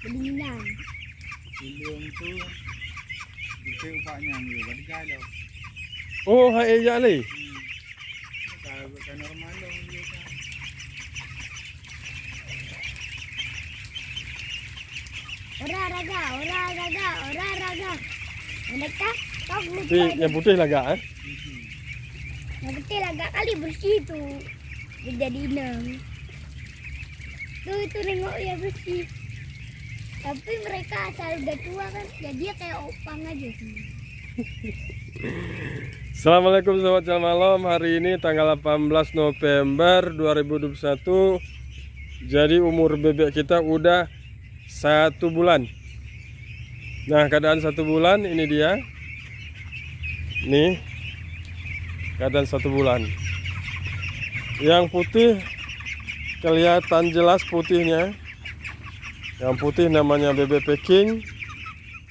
Belingan. Belum tuh. Itu upahnya nih, baru jalan. Oh, hai ya le. Kalau bukan normal dong dia kan. Olahraga. Mereka kau Tapi yang putih lah gak yang putih agak kali bersih tu. Jadi enam. Itu nengok ya bersih. Tapi mereka asal udah tua kan, jadi kayak opang aja sih. Assalamualaikum sobat Jalan Malam. Hari ini tanggal 18 November 2021. Jadi umur bebek kita udah 1 bulan. Nah, keadaan 1 bulan ini dia. Nih, keadaan 1 bulan. Yang putih kelihatan jelas putihnya. Yang putih namanya bebek Peking.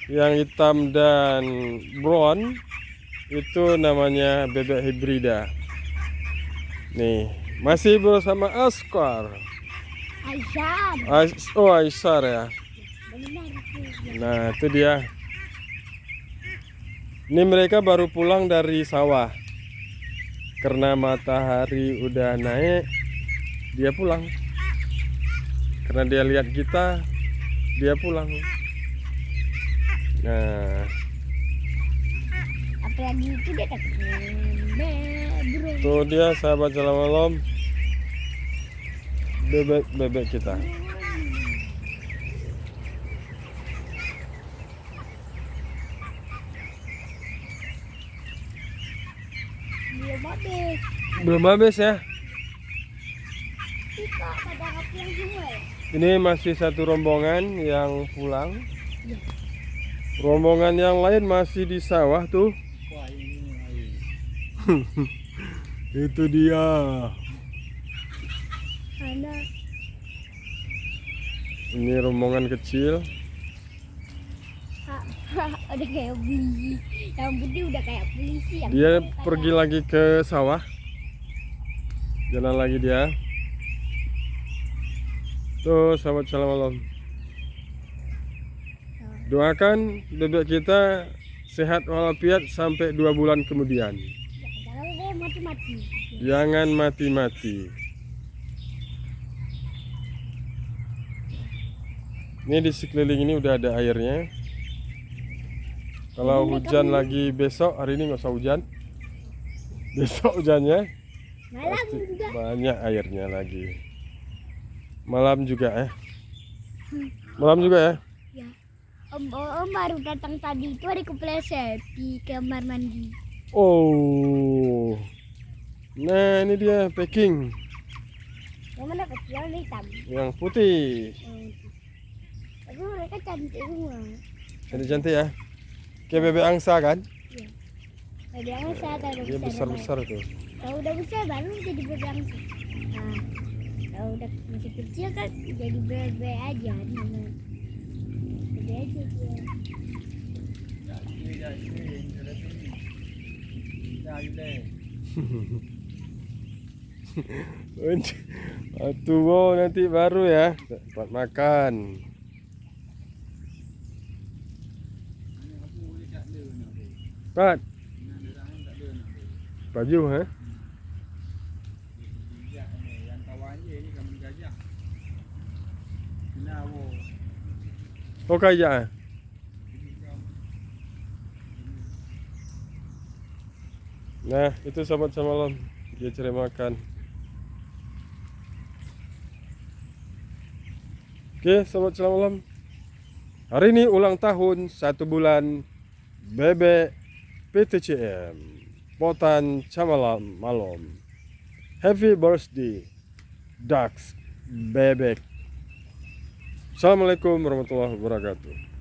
Yang hitam dan brown itu namanya bebek hibrida. Nih, masih bersama Askar. Aisyah. Aisyar ya. Benar itu. Nah, itu dia. Ini mereka baru pulang dari sawah. Karena matahari udah naik, dia pulang. Karena dia lihat kita, dia pulang. Nah, Apalagi itu dia tak bro. tuh dia sahabat Jalan Malam. Bebek kita. Belum habis. Belum habis ya. Kita pada pulang semua ya. Ini masih satu rombongan yang pulang. Iya. Rombongan yang lain masih di sawah tuh. Wah ini air. Itu dia. Karena Ini rombongan kecil. udah kayak polisi. Yang putih udah kayak polisi. Yang Dia putih pergi lagi ke sawah. Jalan lagi dia. Tuh sahabat Jalan Malam. Doakan bebek kita sehat walafiat sampai 2 bulan kemudian. Jangan deh mati-mati. Jangan mati-mati. Ini di sekeliling ini udah ada airnya. Kalau hujan lagi besok, hari ini nggak usah hujan. Besok hujannya Malam pasti juga. banyak airnya lagi. Malam juga ya. Malam juga ya. Ya. Om baru datang tadi itu ada kepleset di kamar mandi. Oh. Nah, ini dia Peking Yang mana kecil yang hitam. yang putih. Tapi mereka cantik semua. Cantik-cantik ya. Kayak bebek angsa kan? Iya. Bebek angsa kalau Dia besar-besar tuh. Kalau udah besar baru jadi bebek angsa. Nah, kalau udah masih kecil kan jadi bebek aja namanya. Bebek aja dia. Tua nanti baru ya buat makan. Pat, baju ha? Yang kawan je ni kami gajah. Kenapa? Oh kaya. Nah, itu sahabat semalam dia cari makan. Oke, sahabat semalam. Hari ini ulang tahun 1 bulan bebek PTCM Potan Camalam Malam. Happy birthday Dax Bebek. Assalamualaikum warahmatullahi wabarakatuh.